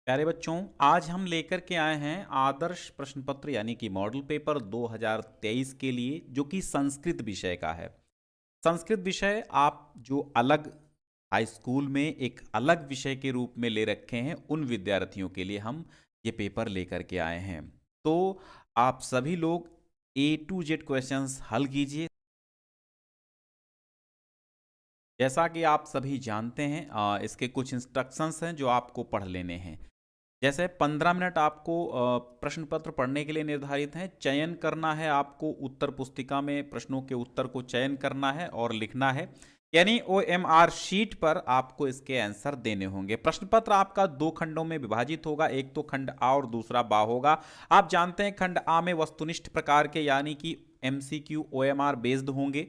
प्यारे बच्चों, आज हम लेकर के आए हैं आदर्श प्रश्न पत्र यानी कि मॉडल पेपर 2023 के लिए, जो कि संस्कृत विषय का है। संस्कृत विषय आप जो अलग हाई स्कूल में एक अलग विषय के रूप में ले रखे हैं, उन विद्यार्थियों के लिए हम ये पेपर लेकर के आए हैं। तो आप सभी लोग A to Z क्वेश्चंस हल कीजिए। जैसा कि आप सभी जानते हैं, इसके कुछ इंस्ट्रक्शंस हैं जो आपको पढ़ लेने हैं। जैसे 15 मिनट आपको प्रश्न पत्र पढ़ने के लिए निर्धारित हैं। चयन करना है आपको, उत्तर पुस्तिका में प्रश्नों के उत्तर को चयन करना है और लिखना है, यानी OMR शीट पर आपको इसके आंसर देने होंगे। प्रश्न पत्र आपका 2 खंडों में विभाजित होगा, एक तो खंड आ और दूसरा बा होगा। आप जानते हैं खंड आ में वस्तुनिष्ठ प्रकार के यानी कि MCQ OMR बेस्ड होंगे,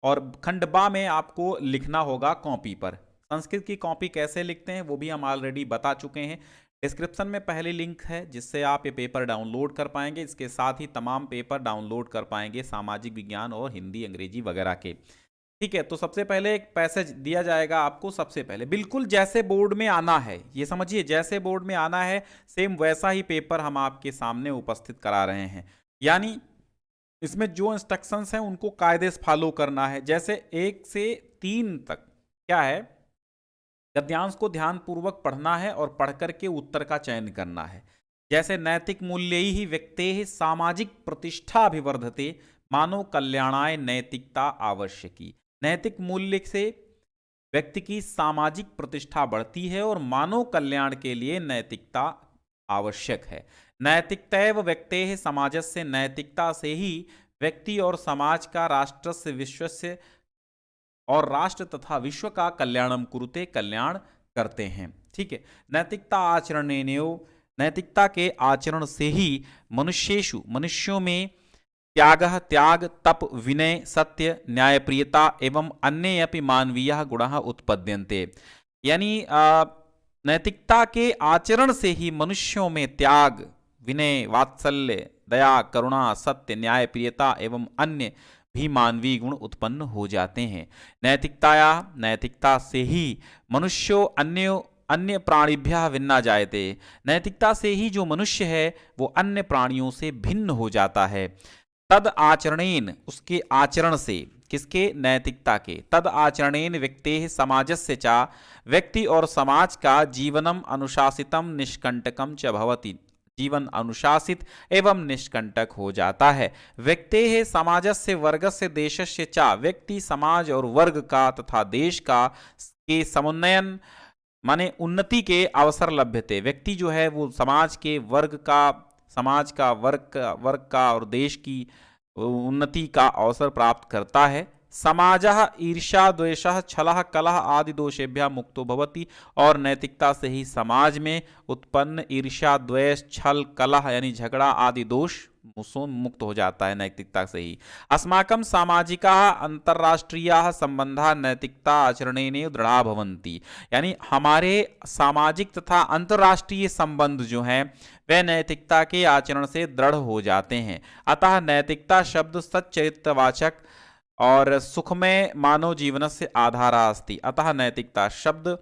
और खंड बा में आपको लिखना होगा कॉपी पर। संस्कृत की कॉपी कैसे लिखते हैं वो भी हम ऑलरेडी बता चुके हैं। डिस्क्रिप्शन में पहले लिंक है जिससे आप ये पेपर डाउनलोड कर पाएंगे। इसके साथ ही तमाम पेपर डाउनलोड कर पाएंगे सामाजिक विज्ञान और हिंदी अंग्रेजी वगैरह के। ठीक है, तो सबसे पहले एक पैसेज दिया जाएगा आपको। सबसे पहले बिल्कुल जैसे बोर्ड में आना है, ये समझिए, जैसे बोर्ड में आना है सेम वैसा ही पेपर हम आपके सामने उपस्थित करा रहे हैं। यानी इसमें जो इंस्ट्रक्शंस हैं उनको कायदे से फॉलो करना है। जैसे 1 से 3 तक क्या है, गद्यांश को ध्यानपूर्वक पढ़ना है और पढ़ करके उत्तर का चयन करना है। जैसे नैतिक मूल्य ही व्यक्तेः सामाजिक प्रतिष्ठा अभिवर्धते, मानव कल्याणाय नैतिकता आवश्यकी। नैतिक मूल्य से व्यक्ति की सामाजिक प्रतिष्ठा बढ़ती है और मानव कल्याण के लिए नैतिकता आवश्यक है। नैतिकतैव व्यक्तेः समाजस्य, नैतिकता से ही व्यक्ति और समाज का राष्ट्रस्य विश्वस्य और राष्ट्र तथा विश्व का कल्याणम कुरुते, कल्याण करते हैं। ठीक है, नैतिकता आचरणेनैव, नैतिकता के आचरण से ही मनुष्यों में त्याग, तप, विनय, सत्य, न्यायप्रियता एवं अन्य अपि मानवीय गुणाः उत्पद्यन्ते। यानी नैतिकता के आचरण से ही मनुष्यों में त्याग, विनय, वात्सल्य, दया, करुणा, सत्य, न्यायप्रियता एवं अन्य भी मानवीय गुण उत्पन्न हो जाते हैं। नैतिकता से ही मनुष्यो अन्य प्राणिभ्यः भिन्ना जायते। नैतिकता से ही जो मनुष्य है वो अन्य प्राणियों से भिन्न हो जाता है। तद आचरणेन, उसके आचरण से, किसके, नैतिकता के। तद आचरणेन व्यक्तेः समाजस्य च, व्यक्ति और समाज का जीवनम अनुशासितम निष्कंटकम च भवति, जीवन अनुशासित एवं निष्कंटक हो जाता है। व्यक्तेः समाजस्य वर्गस्य देशस्य च, व्यक्ति, समाज और वर्ग का तथा देश का के समुन्नयन माने उन्नति के अवसर लभ्यते। व्यक्ति जो है वो समाज के वर्ग का और देश की उन्नति का अवसर प्राप्त करता है। समाजः ईर्ष्या द्वेषः छलः कलह आदि दोषेभ्यः मुक्तो भवति, और नैतिकता से ही समाज में उत्पन्न ईर्ष्या द्वेष छल कलह यानी झगड़ा आदि दोष मुक्त हो जाता है नैतिकता से ही। अस्माकं सामाजिकाः अंतर्राष्ट्रीयाः संबंधाः नैतिकता आचरणेनैव दृढ़ा भवन्ति। यानी हमारे सामाजिक तथा अंतर्राष्ट्रीय संबंध जो हैं वह नैतिकता के आचरण से दृढ़ हो जाते हैं। अतः नैतिकता शब्द सच्चरित्रवाचक और सुखमय मानव जीवन से आधारा अस्ति। अतः नैतिकता शब्द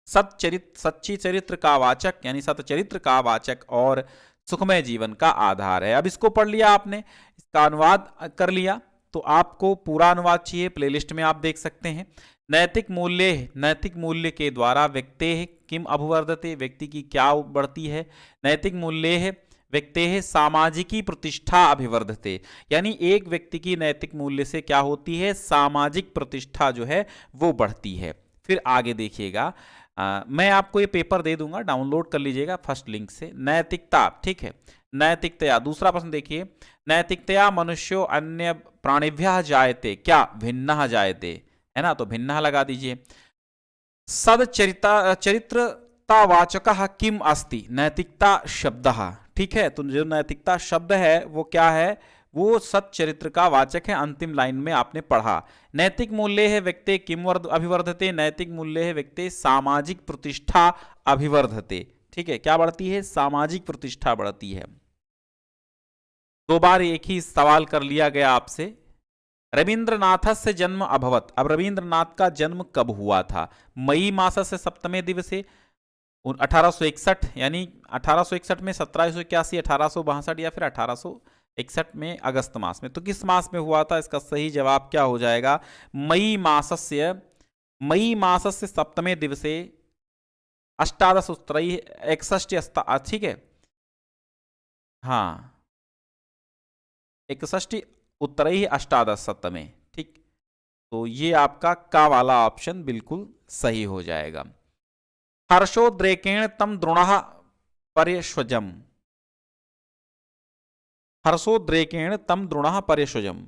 सच्ची चरित्र का वाचक यानी सतचरित्र का वाचक और सुखमय जीवन का आधार है। अब इसको पढ़ लिया आपने, इसका अनुवाद कर लिया, तो आपको पूरा अनुवाद चाहिए, प्लेलिस्ट में आप देख सकते हैं। नैतिक मूल्य के द्वारा व्यक्तेः किम अभिवर्धते, व्यक्ति की क्या बढ़ती है। नैतिक मूल्य व्यक्तेः सामाजिकी प्रतिष्ठा अभिवर्धते, यानी एक व्यक्ति की नैतिक मूल्य से क्या होती है, सामाजिक प्रतिष्ठा जो है वो बढ़ती है। फिर आगे देखिएगा, मैं आपको ये पेपर दे दूंगा, डाउनलोड कर लीजिएगा फर्स्ट लिंक से। नैतिकता, ठीक है, नैतिकतया, दूसरा प्रश्न देखिए, नैतिकतया मनुष्यो अन्य प्राणिभ्यः जायते, क्या, भिन्नः जायते, है ना, तो भिन्नः लगा दीजिए। चरित्रतावाचकः किम अस्ति, नैतिकता शब्दः, ठीक है, तो जो नैतिकता शब्द है वो क्या है, वो सच्चरित्र का वाचक है। अंतिम लाइन में आपने पढ़ा। नैतिक मूल्य है व्यक्ति किम अभिवर्धते, नैतिक मूल्य है व्यक्ति सामाजिक प्रतिष्ठा अभिवर्धते। ठीक है, क्या बढ़ती है, सामाजिक प्रतिष्ठा बढ़ती है। 2 बार एक ही सवाल कर लिया गया आपसे। रवींद्रनाथस्य जन्म अभवत, अब रवींद्रनाथ का जन्म कब हुआ था, मई मासस्य सप्तमे दिवसे, 1861 यानी 1861 में 1781, 1862 या फिर 1861 में अगस्त मास में। तो किस मास में हुआ था? इसका सही जवाब क्या हो जाएगा? मई मासस्य सप्तमे दिवसे अष्टादश उत्तरैः 61, ठीक है, हाँ, 61 उत्तरैः अष्टादश सप्तमे, ठीक। तो ये आपका का वाला ऑप्शन बिल्कुल सही हो जाएगा। हर्षोद्रेकेण तम द्रोणः पर्यश्वजम्, हर्षोद्रेकेण तम द्रोणः पर्यश्वजम्,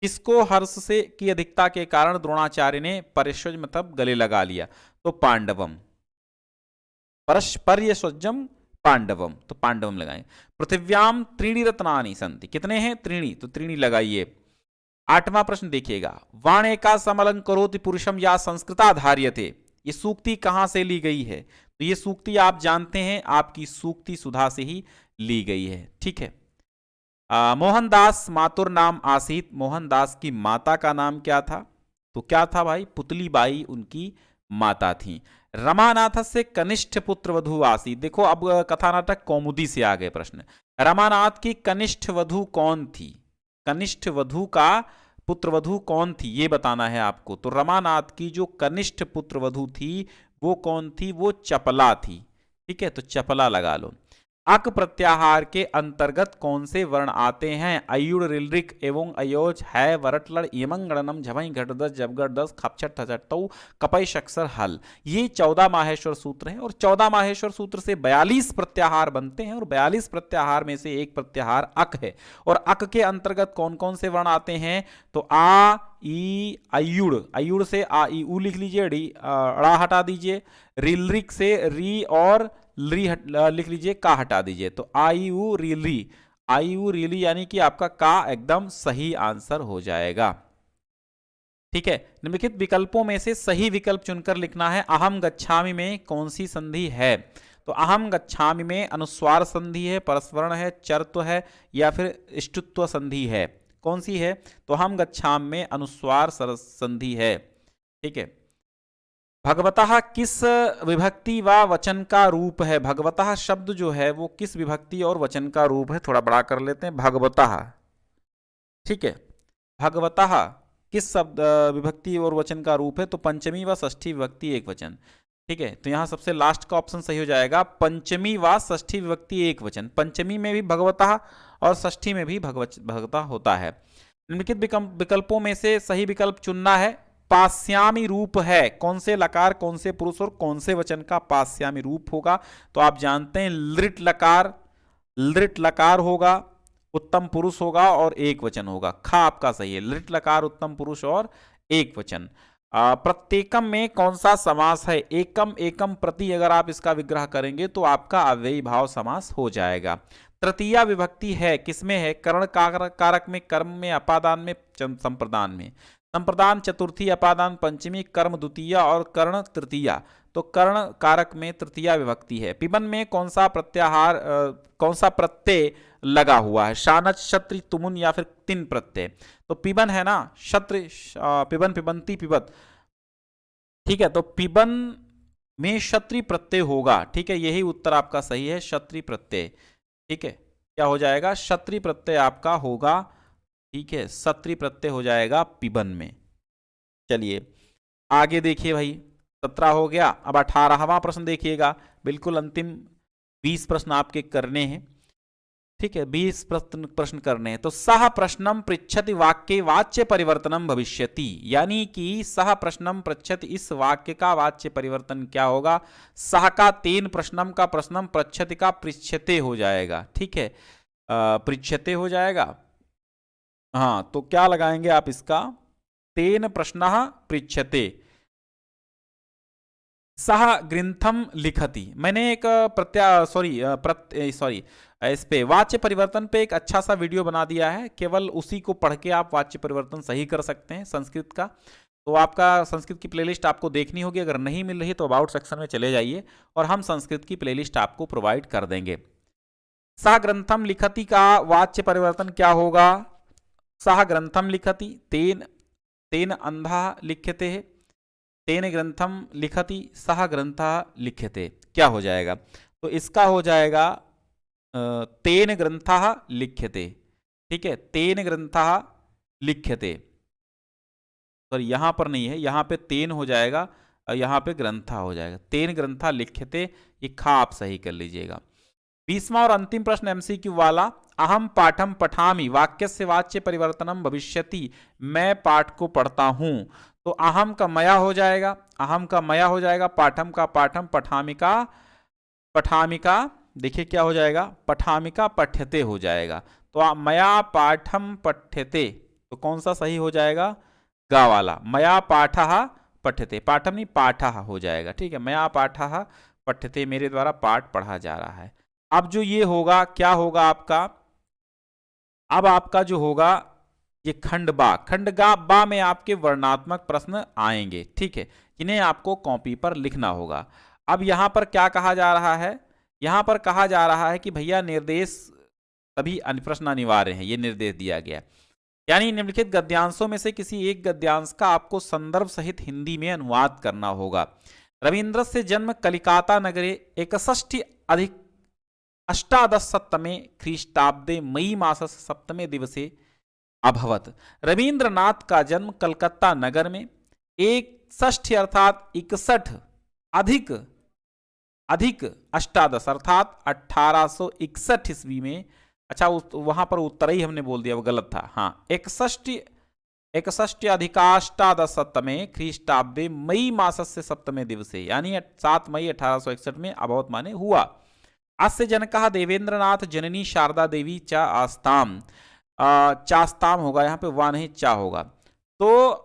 किसको हर्ष से की अधिकता के कारण द्रोणाचार्य ने पर्यश्वज मतलब गले लगा लिया? तो पांडवम, पर्यश्वजम पांडवम, तो पांडवम लगाएं। पृथिव्याम त्रीणि रत्नानि सन्ति, कितने हैं? त्रीणि, तो त्रीणि लगाइए। 8वां प्रश्न देखिएगा, वाणे का समलं करोति पुरुषम या संस्कृता धार्यते, ये सूक्ति कहां से ली गई है? तो ये सूक्ति आप जानते हैं, आपकी सूक्ति सुधा से ही ली गई है, ठीक है। मोहनदास मातुर नाम आसीत, मोहनदास की माता का नाम क्या था? तो क्या था भाई? पुतली बाई उनकी माता थी। रमानाथ से कनिष्ठ पुत्र वधु आसीत, देखो अब कथा नाटक कौमुदी से आ गए प्रश्न। रमानाथ की कनिष्ठ वधु कौन थी? कनिष्ठ वधु का पुत्र वधु कौन थी ये बताना है आपको। तो रमानाथ की जो कनिष्ठ पुत्र वधु थी वो कौन थी? वो चपला थी, ठीक है, तो चपला लगा लो। अक प्रत्याहार के अंतर्गत कौन से वर्ण आते हैं? अयुड़, रिलरिक एवं अयोज, है, वरटलड़, यमंग, गणनम, झवई, घटदस, जबगढ़दस, खपछट, ठचटतौ, कपई, शक्सर, हल, ये 14 माहेश्वर सूत्र हैं। और 14 माहेश्वर सूत्र से 42 प्रत्याहार बनते हैं और 42 प्रत्याहार में से एक प्रत्याहार अक है। और अक के अंतर्गत कौन कौन से वर्ण आते हैं? तो आ, ई, अयुड़, अयुड़ से आ, ई, उ लिख लीजिए, डी, अड़ा हटा दीजिए, रिलरिक से री और ली लिख लीजिए, का हटा दीजिए, तो आई यू रिली, आई यू रिली यानी कि आपका का एकदम सही आंसर हो जाएगा, ठीक है। निम्नलिखित विकल्पों में से सही विकल्प चुनकर लिखना है। अहम गच्छामि में कौन सी संधि है? तो अहम गच्छामि में अनुस्वार संधि है, परस्वरण है, चरत्व है या फिर इष्टुत्व संधि है? कौन सी है? तो अहम गच्छामि में अनुस्वार संधि है, ठीक है। भगवतः किस विभक्ति व वचन का रूप है? भगवतः शब्द जो है वो किस विभक्ति और वचन का रूप है? थोड़ा बड़ा कर लेते हैं, भगवतः, ठीक है। भगवतः किस शब्द विभक्ति और वचन का रूप है? तो पंचमी व षष्ठी विभक्ति एक वचन, ठीक है। तो यहां सबसे लास्ट का ऑप्शन सही हो जाएगा, पंचमी व षष्ठी विभक्ति एक वचन। पंचमी में भी भगवतः और षष्ठी में भी भगवतः होता है। निम्नलिखित विकल्पों में से सही विकल्प चुनना है। पास्यामी रूप है, कौन से लकार, कौन से पुरुष और कौन से वचन का पास्यामी रूप होगा? तो आप जानते हैं लृट लकार होगा, उत्तम पुरुष होगा और एक वचन होगा। खा आपका सही है, लृट लकार, उत्तम पुरुष और एक वचन। प्रत्येकम में कौन सा समास है? एकम, एकम प्रति, अगर आप इसका विग्रह करेंगे तो आपका अव्ययी भाव समास हो जाएगा। तृतीया विभक्ति है, किसमें है? कर्ण कारक में, कर्म में, अपादान में, संप्रदान में। संप्रदान चतुर्थी, अपादान पंचमी, कर्म द्वितीया और कर्ण तृतीया। तो कर्ण कारक में तृतीया विभक्ति है। पिबन में कौन सा प्रत्याहार, कौन सा प्रत्यय लगा हुआ है? शानच, क्षत्रि, तुमुन या फिर तिन प्रत्यय। तो पिबन है ना, क्षत्रि, पिबन, पिबंती, पिबत, ठीक है। तो पिबन में क्षत्रि प्रत्यय होगा, ठीक है, यही उत्तर आपका सही है, क्षत्रि प्रत्यय, ठीक है। क्या हो जाएगा? क्षत्रि प्रत्यय आपका होगा, ठीक है, क्षत्रि प्रत्यय हो जाएगा पिबन में। चलिए आगे देखिए भाई, 17 हो गया। अब 18वां प्रश्न देखिएगा, बिल्कुल अंतिम 20 प्रश्न आपके करने हैं, ठीक है, 20 प्रश्न करने हैं। तो सह प्रश्नम पृच्छति वाक्य वाच्य परिवर्तनम भविष्यति, यानी कि सह प्रश्नम पृच्छति, इस वाक्य का वाच्य परिवर्तन क्या होगा? सह का तेन प्रश्नम का प्रश्नम, पृच्छति का पृच्छते हो जाएगा, ठीक है, पृच्छते हो जाएगा। हाँ, तो क्या लगाएंगे आप इसका? तेन प्रश्नः पृच्छते सह ग्रंथम लिखति। मैंने एक इस पे वाच्य परिवर्तन पे एक अच्छा सा वीडियो बना दिया है, केवल उसी को पढ़ के आप वाच्य परिवर्तन सही कर सकते हैं संस्कृत का। तो आपका संस्कृत की प्लेलिस्ट आपको देखनी होगी, अगर नहीं मिल रही तो अबाउट सेक्शन में चले जाइए और हम संस्कृत की प्लेलिस्ट आपको प्रोवाइड कर देंगे। सह ग्रंथम लिखति का वाच्य परिवर्तन क्या होगा? सह ग्रंथम लिखति तेन, तेन अंधा लिख्यते है, तेन ग्रंथम लिखति सह ग्रंथः लिख्यते, क्या हो जाएगा? तो इसका हो जाएगा तेन ग्रंथः लिख्यते। ठीक है, तेन ग्रंथः लिख्यते, तो यहां पर नहीं है, यहां पे तेन हो जाएगा और यहां पे ग्रंथा हो जाएगा। तेन ग्रंथा लिख्यते, ये खा आप सही कर लीजिएगा। 20वां और अंतिम प्रश्न एमसीक्यू वाला, अहम पाठम पठामि वाक्यस्य वाच्य परिवर्तनम भविष्यति, मैं पाठ को पढ़ता हूं, तो अहम का मया हो जाएगा, अहम का मया हो जाएगा, पाठम का पाठम, पठामिका पठामिका, देखिए क्या हो जाएगा, पठामिका पठ्यते हो जाएगा। तो मया पाठम पठ्यते, तो कौन सा सही हो जाएगा? गा वाला, मया पाठः पठ्यते, पाठम नहीं पाठः हो जाएगा। ठीक है, मया पाठः पठ्यते, मेरे द्वारा पाठ पढ़ा जा रहा है। अब जो ये होगा, क्या होगा आपका? अब आपका जो होगा ये खंड बा, खंड गा बा में आपके वर्णात्मक प्रश्न आएंगे। ठीक है, जिन्हें आपको कॉपी पर लिखना होगा। अब यहां पर क्या कहा जा रहा है? यहां पर कहा जा रहा है कि भैया निर्देश सभी प्रश्न अनिवार्य हैं, ये निर्देश दिया गया, यानी निम्नलिखित गद्यांशों में से किसी एक गद्यांश का आपको संदर्भ सहित हिंदी में अनुवाद करना होगा। रवीन्द्रस्य जन्म कलिकाता नगरे 61+18 ख्रीष्टाब्दे मई मासस्य 7 दिवसे अभवत। रवीन्द्रनाथ का जन्म कलकत्ता नगर में 61 अर्थात 61 अधिक 18 अर्थात 1861 ईस्वी में, अच्छा वहां पर उत्तर ही हमने बोल दिया, वो गलत था। हाँ, 61 अधिकाष्टादशतमे ख्रीष्टाब्दे मई मासस्य 7 दिवसे, यानी 7 मई 1861 में अभवत माने हुआ। अस्य जनकः देवेंद्रनाथ जननी शारदा देवी च आस्ताम, चास्ताम होगा यहाँ पे, वा नहीं चा होगा। तो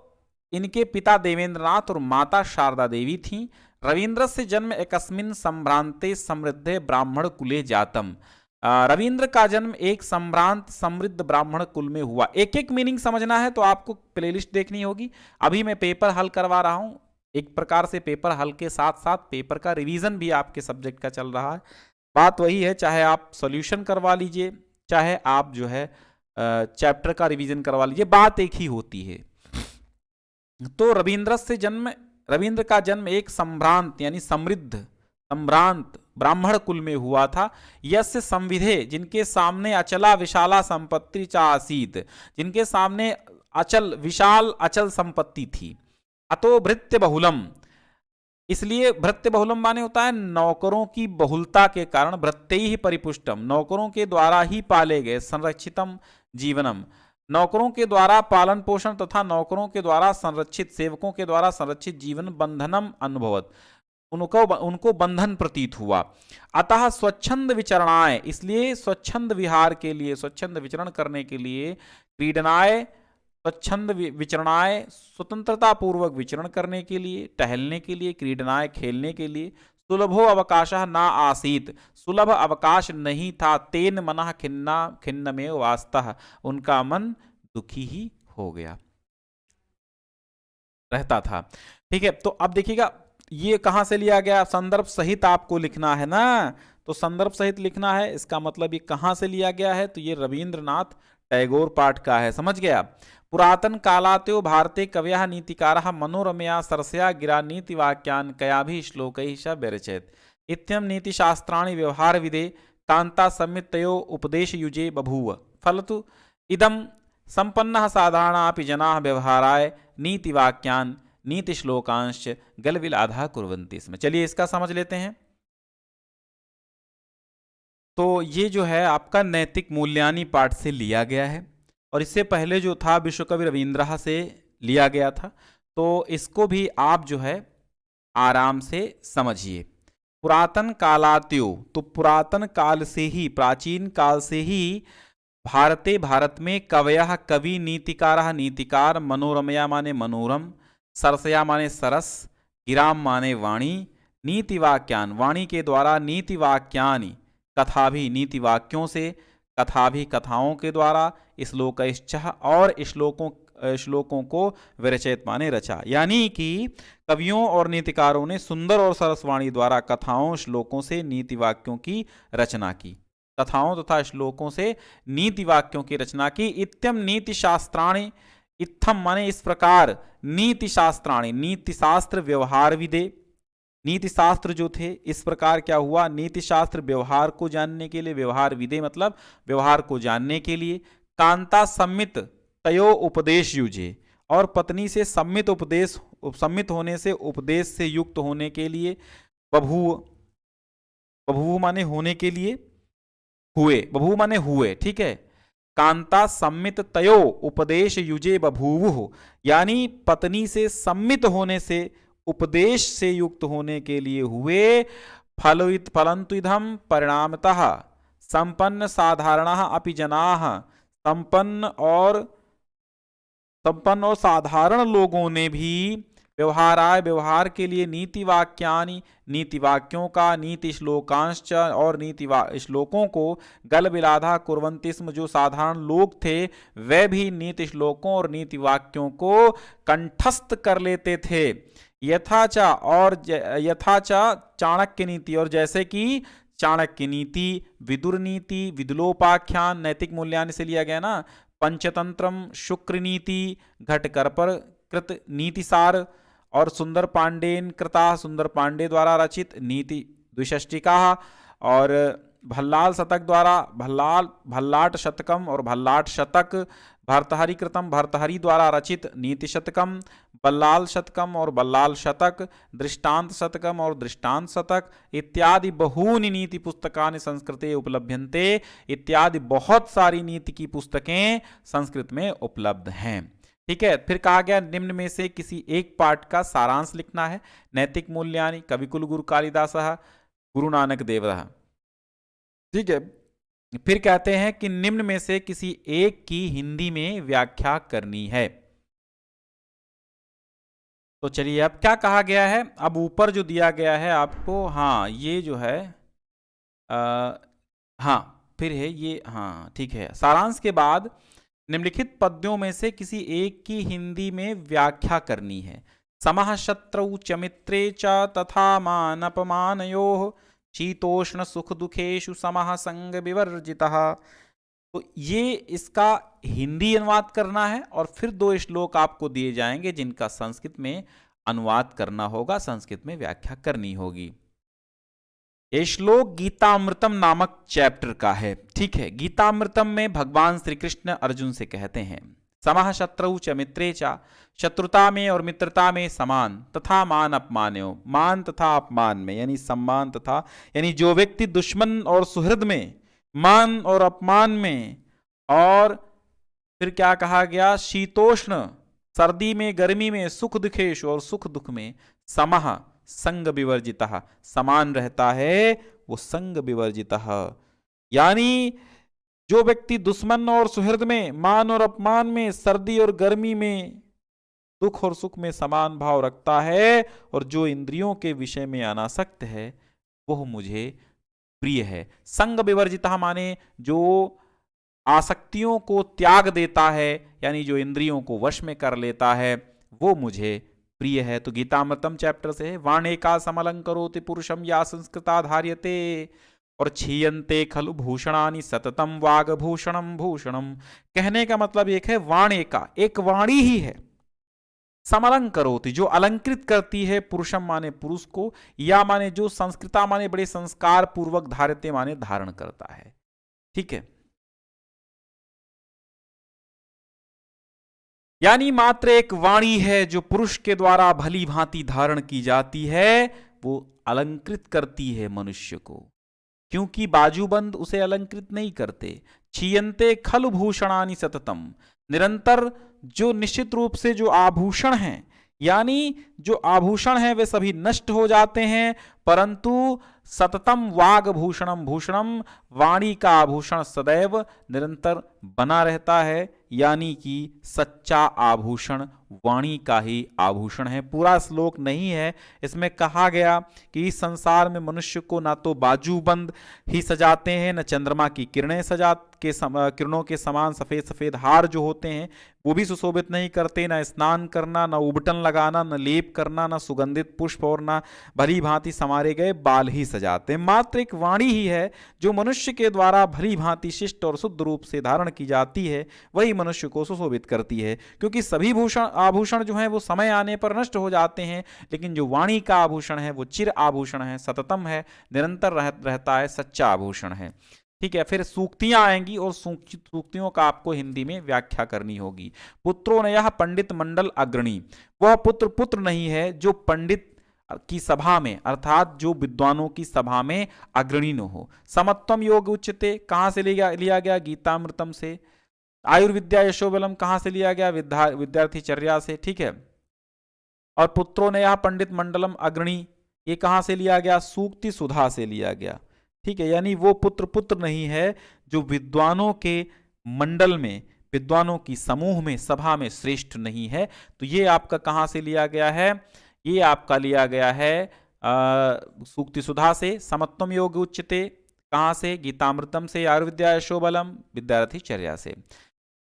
इनके पिता देवेंद्रनाथ और माता शारदा देवी थीं। रवीन्द्र से जन्म एकस्मिन् संभ्रांते समृद्धे ब्राह्मण कुले जातम, रवींद्र का जन्म एक संभ्रांत समृद्ध ब्राह्मण कुल में हुआ। एक एक मीनिंग समझना है तो आपको प्लेलिस्ट देखनी होगी। अभी मैं पेपर हल करवा रहा हूं, एक प्रकार से पेपर हल के साथ साथ पेपर का रिवीजन भी आपके सब्जेक्ट का चल रहा है। बात वही है, चाहे आप सॉल्यूशन करवा लीजिए, चाहे आप जो है चैप्टर का रिवीजन करवा लीजिए, बात एक ही होती है। तो रवींद्र का जन्म एक संभ्रांत यानी समृद्ध संभ्रांत ब्राह्मण कुल में हुआ था। यस्य संविधे, जिनके सामने अचला विशाला संपत्ति चा आसीत, जिनके सामने अचल विशाल अचल संपत्ति थी। अतो भृत्य बहुलम, इसलिए भृत्य बहुलम माने होता है नौकरों की बहुलता के कारण, भृत्य ही परिपुष्टम, नौकरों के द्वारा ही पाले गए, संरक्षितम जीवनम, नौकरों के द्वारा पालन पोषण तथा नौकरों के द्वारा संरक्षित, सेवकों के द्वारा संरक्षित जीवन, बंधनम अनुभवत, उनको बंधन प्रतीत हुआ। अतः स्वच्छंद विचरणाय, इसलिए स्वच्छंद विहार के लिए, स्वच्छंद विचरण करने के लिए, क्रीडनाय स्वच्छंद विचरणाय स्वतंत्रता पूर्वक विचरण करने के लिए, टहलने के लिए, क्रीडनाय खेलने के लिए, सुलभो अवकाशः न आसीत, सुलभ अवकाश नहीं था, तेन मनः खिन्नमेव वास्तः, उनका मन दुखी ही हो गया रहता था। ठीक है, तो अब देखिएगा ये कहां से लिया गया, संदर्भ सहित आपको लिखना है ना, तो संदर्भ सहित लिखना है, इसका मतलब ये कहां से लिया गया है, तो ये रवींद्रनाथ टैगोर पाठ का है, समझ गया। पुरातन कालात्यो भारते कवयः नीतिकारः मनोरमया सरसया गिरा नीति वाक्यान् कयाभिः श्लोकैः च व्यरचयत्, इत्यं नीतिशास्त्राणि व्यवहार विदे कांता संमितयो उपदेश युजे बभूव, फलतु इदं संपन्नः साधारणापि जनाः व्यवहाराय नीति वाक्यान् नीति श्लोकांश गलविल आधा कुर्वन्ति इसमें। चलिए इसका समझ लेते हैं। तो ये जो है आपका नैतिक मूल्यानि पाठ से लिया गया है, और इससे पहले जो था विश्वकवि रवींद्र से लिया गया था, तो इसको भी आप जो है आराम से समझिए। पुरातन कालात्यो, तो पुरातन काल से ही, प्राचीन काल से ही भारत में कवयः कवि, नीतिकारः नीतिकार, मनोरमया माने मनोरम, सरसया माने सरस, गिराम माने वाणी, नीति वाक्यान वाणी के द्वारा, नीति वाक्यानि कथा भी नीति वाक्यों से, कथा भी कथाओं के द्वारा, श्लोकैश्च और श्लोकों को विरचित माने रचा, यानी कि कवियों और नीतिकारों ने सुंदर और सरस वाणी द्वारा कथाओं श्लोकों से नीति वाक्यों की रचना की, कथाओं तथा श्लोकों से नीति वाक्यों की रचना की। इत्यम नीति शास्त्राणि, इत्थम माने इस प्रकार, नीति शास्त्राणी नीति शास्त्र व्यवहार विदे, नीति शास्त्र जो थे इस प्रकार क्या हुआ, नीति शास्त्र व्यवहार को जानने के लिए, व्यवहार विदे मतलब व्यवहार को जानने के लिए, कांता सम्मित तयो उपदेश युजे, और पत्नी से सम्मित होने से, उपदेश से युक्त होने के लिए, बभूव, बभूव माने होने के लिए, हुए, बभूव माने हुए, ठीक है। कांता सम्मित तयो उपदेश युजे बभूवुः, यानी पत्नी से सम्मित होने से, उपदेश से युक्त होने के लिए हुए। फलंतु इदं परिणामतः संपन्न साधारणः अपि जनाः, संपन्न और साधारण लोगों ने भी व्यवहाराय व्यवहार के लिए नीति वाक्यानि, नीति वाक्यों का, नीति श्लोकांश्च और नीति श्लोकों को गल बिलाधा कुर्वन्ति स्म, जो साधारण लोग थे वे भी नीति श्लोकों और नीति वाक्यों को कंठस्थ कर लेते थे। यथाचा चाणक्य नीति, और जैसे कि चाणक्य नीति, विदुर नीति, विदुलोपाख्यान नैतिक मूल्यांकन से लिया गया ना, पंचतंत्रम शुक्र नीति, घटकर कृत नीतिसार, और सुंदर पांडेन कृता, सुंदर पांडे द्वारा रचित नीति द्विषष्टिका, और भल्लाल शतक द्वारा भल्लाट शतकम और भल्लाट शतक, भर्तहरि कृतम भर्तहरि द्वारा रचित नीति शतकम, बल्लाल शतकम और बल्लाल शतक, दृष्टांत शतकम और दृष्टांत शतक इत्यादि बहूनि नीति पुस्तकानि संस्कृते उपलभ्यन्ते, इत्यादि बहुत सारी नीति की पुस्तकें संस्कृत में उपलब्ध हैं। ठीक है, फिर कहा गया निम्न में से किसी एक पाठ का सारांश लिखना है। नैतिक मूल्यानि कविकुल गुरु कालिदासः गुरु नानक देवः। ठीक है, फिर कहते हैं कि निम्न में से किसी एक की हिंदी में व्याख्या करनी है। तो चलिए अब क्या कहा गया है, अब ऊपर जो दिया गया है आपको, हाँ ये जो है हाँ फिर है ये, हाँ ठीक है। सारांश के बाद निम्नलिखित पद्यों में से किसी एक की हिंदी में व्याख्या करनी है। समः शत्रौ च मित्रे च तथा मानपमानयोः शीतोष्ण सुख दुखेषु समः संग विवर्जितः। तो ये इसका हिंदी अनुवाद करना है और फिर 2 श्लोक आपको दिए जाएंगे जिनका संस्कृत में अनुवाद करना होगा, संस्कृत में व्याख्या करनी होगी। ये श्लोक गीतामृतम नामक चैप्टर का है। ठीक है, गीतामृतम में भगवान श्री कृष्ण अर्जुन से कहते हैं, समः शत्रौ च मित्रे च, शत्रुता में और मित्रता में समान, तथा मान अपमान्यो, मान तथा अपमान में यानी सम्मान तथा, यानी जो व्यक्ति दुश्मन और सुहृद में, मान और अपमान में, और फिर क्या कहा गया, शीतोष्ण सर्दी में गर्मी में, सुख दुखेश और सुख दुख में, समः संग विवर्जितः समान रहता है, वो संग विवर्जितः यानी जो व्यक्ति दुश्मन और सुहृद में, मान और अपमान में, सर्दी और गर्मी में, दुख और सुख में समान भाव रखता है, और जो इंद्रियों के विषय में अनासक्त है वह मुझे प्रिय है। संग विवर्जितः माने जो आसक्तियों को त्याग देता है, यानी जो इंद्रियों को वश में कर लेता है, वो मुझे प्रिय है। तो गीतामृतम चैप्टर से है, वाणेका समलंकरोति पुरुषम या संस्कृता धार्यते, और छीयन्ते खलु भूषणानि सततम वागभूषणम भूषणम। कहने का मतलब एक है वाणेका, एक वाणी ही है, समलंकरोति जो अलंकृत करती है, पुरुषम माने पुरुष को, या माने जो संस्कृता माने बड़े संस्कार पूर्वक, धार्यते माने धारण करता है। ठीक है, यानी मात्र एक वाणी है जो पुरुष के द्वारा भली भांति धारण की जाती है, वो अलंकृत करती है मनुष्य को, क्योंकि बाजूबंद उसे अलंकृत नहीं करते। छीयन्ते खलु भूषणानि सततम, निरंतर जो निश्चित रूप से जो आभूषण हैं, यानी जो आभूषण हैं वे सभी नष्ट हो जाते हैं, परंतु सततम वाग भूषणम भूषणम, वाणी का आभूषण सदैव निरंतर बना रहता है, यानी कि सच्चा आभूषण वाणी का ही आभूषण है। पूरा श्लोक नहीं है, इसमें कहा गया कि इस संसार में मनुष्य को ना तो बाजूबंद ही सजाते हैं, न चंद्रमा की किरणें किरणों के समान सफ़ेद सफ़ेद हार जो होते हैं वो भी सुशोभित नहीं करते, न स्नान करना, न उबटन लगाना, न लेप करना, न सुगंधित पुष्प और न भली भांति संवारे गए बाल ही सजाते। मात्र एक वाणी ही है जो मनुष्य के द्वारा भली भांति शिष्ट और शुद्ध रूप से धारण की जाती है, वही मनुष्य को सुशोभित करती है। क्योंकि सभी आभूषण जो हैं वो समय आने पर नष्ट हो जाते हैं, लेकिन जो वाणी का आभूषण है वो चिर आभूषण है, सततम है, निरंतर रहता है, सच्चा आभूषण है। ठीक है, फिर सूक्तियां आएंगी और सूक्तियों का आपको हिंदी में व्याख्या करनी होगी। पुत्रो न यह पंडित मंडल अग्रणी, वह पुत्र नहीं है जो पंडित की सभा में अर्थात जो विद्वानों की सभा में अग्रणी न हो। समत्वम योग उच्यते कहां से लिया गया? गीतामृतम से। आयुर्विद्या यशोबलम कहां से लिया गया? विद्यार्थी चर्या से। ठीक है, और पुत्रों ने यह पंडित मंडलम अग्रणी ये कहां से लिया गया? सूक्ति सुधा से लिया गया। ठीक है, यानी वो पुत्र नहीं है जो विद्वानों के मंडल में, विद्वानों की समूह में, सभा में श्रेष्ठ नहीं है। तो ये आपका कहां से लिया गया है? ये आपका लिया गया है सूक्ति सुधा से। समत्वम योग उच्यते कहां से? गीतामृतम से। आयुर्विद्या यशोबलम विद्यार्थी चर्या से।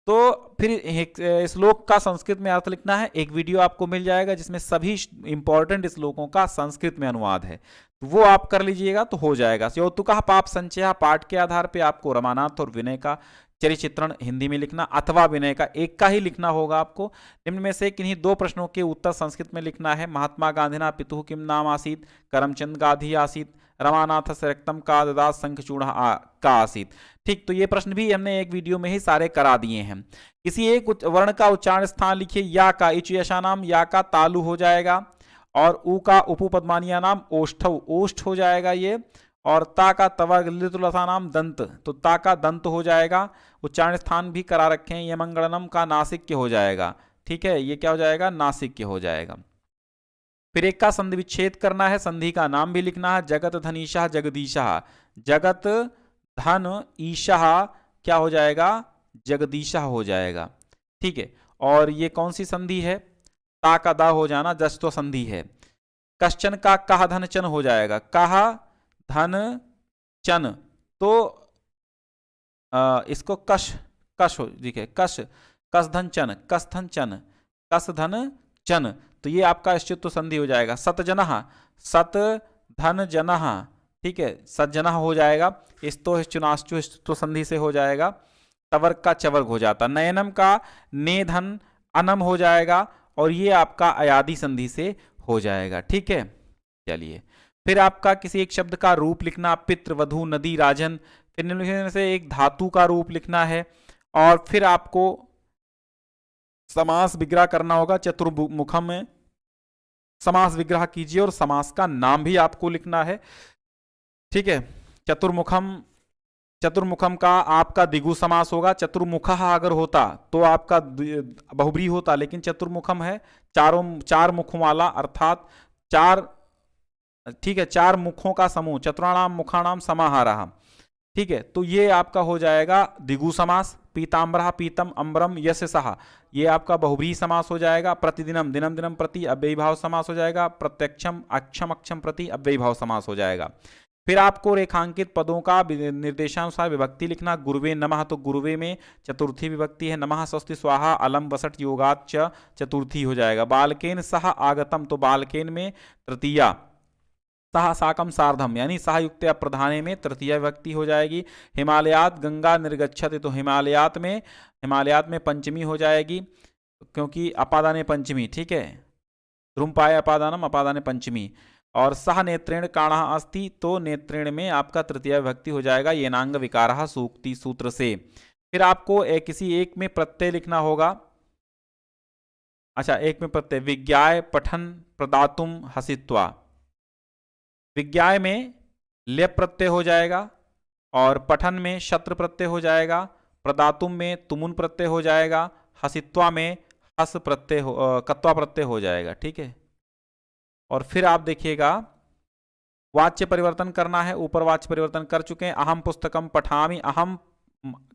तो फिर श्लोक का संस्कृत में अर्थ लिखना है। एक वीडियो आपको मिल जाएगा जिसमें सभी इंपॉर्टेंट श्लोकों का संस्कृत में अनुवाद है, तो वो आप कर लीजिएगा तो हो जाएगा। यौतुकः पाप संचय पाठ के आधार पे आपको रमानाथ और विनय का चरिचित्रण हिंदी में लिखना अथवा विनय का एक का ही लिखना होगा आपको। निम्न में से किन्हीं दो प्रश्नों के उत्तर संस्कृत में लिखना है। महात्मा गांधीना पितुः किम नाम आसीत? करमचंद गांधी आसीत। रमानाथ से रक्तम का ददात शंखचूड़ का आसीत। ठीक, तो ये प्रश्न भी हमने एक वीडियो में ही सारे करा दिए हैं। किसी एक वर्ण का उच्चारण स्थान लिखिए। या का इच यशा नाम, या का तालु हो जाएगा, और उ का उपपदमानिया नाम ओष्ठव, ओष्ठ हो जाएगा ये, और ता का तवर्गलितुलसा नाम दंत, तो ता का दंत हो जाएगा। उच्चारण स्थान भी करा रखे हैं। यमंगलनम का नासिक्य हो जाएगा। ठीक है, ये क्या हो जाएगा? नासिक्य हो जाएगा। फिर एक का संधि विच्छेद करना है, संधि का नाम भी लिखना है। जगत धन ईशा जगदीशा, जगत धन ईशा क्या हो जाएगा? जगदीशा हो जाएगा। ठीक है, और ये कौन सी संधि है? ता का दा हो जाना, जस्तो संधि है। कश्चन का कह धन चन हो जाएगा। कह धन चन, तो इसको कश हो, देखिए कश, कस धन चन, कस धन चन, कस धन चन, तो ये आपका श्चित्व संधि हो जाएगा। सतजनः, सत धन जनः, ठीक है, सज्जनः हो जाएगा। इस्तो चुनाश्चु तो संधि से हो जाएगा। तवर्ग का चवर्ग हो जाता। नयनम का ने धन अनम हो जाएगा, और ये आपका अयादि संधि से हो जाएगा। ठीक है, चलिए फिर आपका किसी एक शब्द का रूप लिखना। पितृ, वधु, नदी, राजन। फिर निम्नलिखित में से एक धातु का रूप लिखना है, और फिर आपको समास विग्रह करना होगा। चतुर्मुखम में समास विग्रह कीजिए, और समास का नाम भी आपको लिखना है। ठीक है, चतुर्मुखम का आपका द्विगु समास होगा। चतुर्मुखः अगर होता तो आपका बहुब्री होता, लेकिन चतुर्मुखम है, चार मुखों वाला, अर्थात चार, ठीक है, चार मुखों का समूह। चतुराणाम मुखाणाम समाहारः। ठीक है, तो ये आपका हो जाएगा द्विगु समास। पीताम्बरः पीतम अम्बरम यस्य सः, ये आपका बहुब्रीहि समास हो जाएगा। प्रतिदिनम दिनम दिनम प्रति अव्ययी भाव समास हो जाएगा। प्रत्यक्षम अक्षम अक्षम प्रति अव्ययी भाव समास हो जाएगा। फिर आपको रेखांकित पदों का निर्देशानुसार विभक्ति लिखना। गुरुवे नमः, तो गुरुवे में चतुर्थी विभक्ति है। नमः स्वस्ति स्वाहा अलम वसट योगात च चतुर्थी हो जाएगा। बालकेन सह आगतम, तो बालकेन में तृतीया। सह साकम सार्धम, यानी सह युक्त प्रधाने में तृतीय विभक्ति हो जाएगी। हिमालयात गंगा निर्गच्छति, तो हिमालयात में पंचमी हो जाएगी, क्योंकि अपादाने पंचमी। ठीक है, ध्रुमपाय अपादानम, अपादाने पंचमी। और सह नेत्रेण काणः अस्ति, तो नेत्रेण में आपका तृतीय विभक्ति हो जाएगा। येनांग विकारः सूक्ति सूत्र से। फिर आपको किसी एक में प्रत्यय लिखना होगा। अच्छा, एक में प्रत्यय। विज्ञाय पठन प्रदातुम हसित्वा, विज्ञाय में लेप प्रत्यय हो जाएगा, और पठन में शत्र प्रत्यय हो जाएगा। प्रदातुम में तुमुन प्रत्यय हो जाएगा। हसित्वा में हस प्रत्यय कत्वा प्रत्यय हो जाएगा। ठीक है, और फिर आप देखिएगा वाच्य परिवर्तन करना है। ऊपर वाच्य परिवर्तन कर चुके हैं। अहम पुस्तकम पठामि, अहम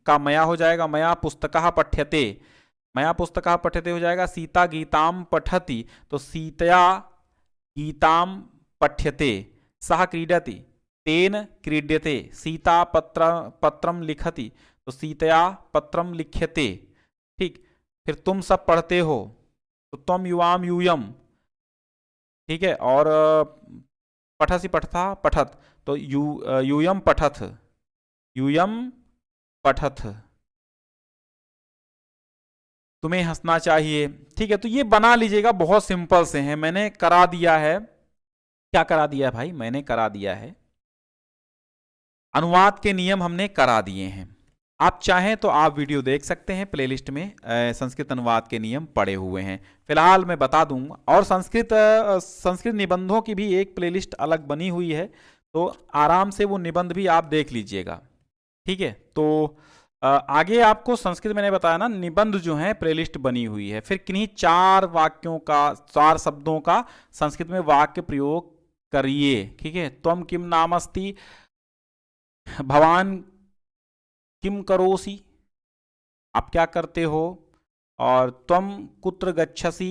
का मया हो जाएगा। मया पुस्तकः पठ्यते, मया पुस्तकः पठ्यते हो जाएगा। सीता गीताम पठति, तो सीतया गीताम पठ्यते। सह क्रीडति, तेन क्रीड्यते। सीता पत्रम लिखति, तो सीतया पत्रम लिख्यते, ठीक। फिर तुम सब पढ़ते हो, तो त्वम युवाम यूयम, ठीक है। और पठसी पठता पठत, तो यूयम पठथ, यूयम पठथ। तुम्हें हंसना चाहिए, ठीक है। तो ये बना लीजिएगा, बहुत सिंपल से हैं, मैंने करा दिया है। क्या करा दिया है भाई? मैंने करा दिया है, अनुवाद के नियम हमने करा दिए हैं। आप चाहें तो आप वीडियो देख सकते हैं, प्लेलिस्ट में संस्कृत अनुवाद के नियम पड़े हुए हैं। फिलहाल मैं बता दूंगा, और संस्कृत निबंधों की भी एक प्लेलिस्ट अलग बनी हुई है, तो आराम से वो निबंध भी आप देख लीजिएगा, ठीक है। तो आगे आपको संस्कृत मैंने बताया ना, निबंध जो है प्लेलिस्ट बनी हुई है। फिर किन्हीं 4 वाक्यों का, 4 शब्दों का संस्कृत में वाक्य प्रयोग करिए, ठीक है। त्वम किम नामस्ति, भवान किम करोसि, आप क्या करते हो। और त्वम कुत्र गच्छसि,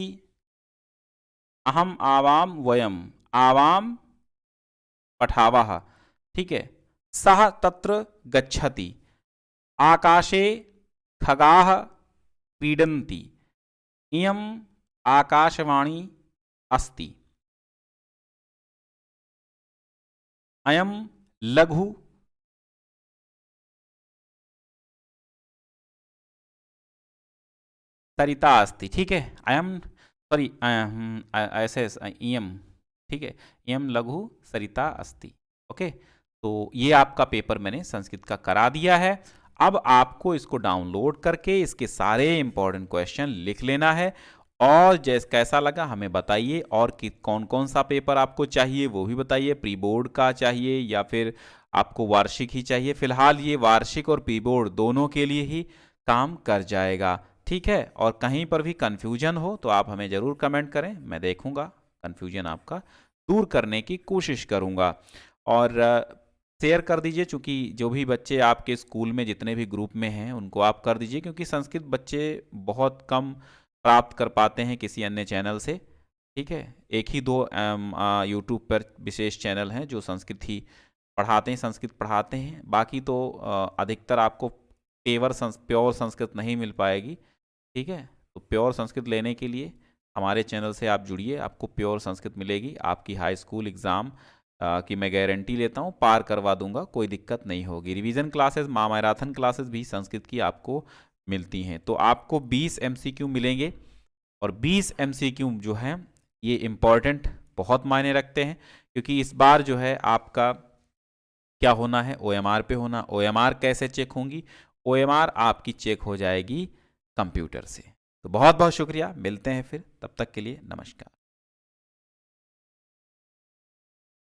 अहम आवाम वयम, आवाम पठावः, ठीक है। सः तत्र गच्छति, आकाशे खगाः क्रीडन्ति, इयम् आकाशवाणी अस्ति, अयम लघु सरिता अस्ति, ठीक है। अयम, सॉरी, ऐसे इयम, ठीक है, इयम लघु सरिता अस्ति, ओके। तो ये आपका पेपर मैंने संस्कृत का करा दिया है। अब आपको इसको डाउनलोड करके इसके सारे इंपॉर्टेंट क्वेश्चन लिख लेना है, और जैसे कैसा लगा हमें बताइए, और कि कौन कौन सा पेपर आपको चाहिए वो भी बताइए, प्री बोर्ड का चाहिए या फिर आपको वार्षिक ही चाहिए। फिलहाल ये वार्षिक और प्री बोर्ड दोनों के लिए ही काम कर जाएगा, ठीक है। और कहीं पर भी कन्फ्यूजन हो तो आप हमें ज़रूर कमेंट करें, मैं देखूंगा, कन्फ्यूजन आपका दूर करने की कोशिश करूंगा। और शेयर कर दीजिए, चूँकि जो भी बच्चे आपके स्कूल में जितने भी ग्रुप में हैं उनको आप कर दीजिए, क्योंकि संस्कृत बच्चे बहुत कम प्राप्त कर पाते हैं किसी अन्य चैनल से, ठीक है। एक ही 2 यूट्यूब पर विशेष चैनल हैं जो संस्कृत ही पढ़ाते हैं, संस्कृत पढ़ाते हैं। बाकी तो अधिकतर आपको प्योर संस्कृत नहीं मिल पाएगी, ठीक है। तो प्योर संस्कृत लेने के लिए हमारे चैनल से आप जुड़िए, आपको प्योर संस्कृत मिलेगी। आपकी हाई स्कूल एग्ज़ाम की मैं गारंटी लेता हूँ, पार करवा दूंगा, कोई दिक्कत नहीं होगी। रिवीजन क्लासेस, महामैराथन क्लासेस भी संस्कृत की आपको मिलती हैं। तो आपको 20 MCQ मिलेंगे, और 20 MCQ जो हैं ये इम्पॉर्टेंट बहुत मायने रखते हैं, क्योंकि इस बार जो है आपका क्या होना है, OMR पे होना। OMR कैसे चेक होंगी? OMR आपकी चेक हो जाएगी कंप्यूटर से। तो बहुत बहुत शुक्रिया, मिलते हैं फिर, तब तक के लिए नमस्कार।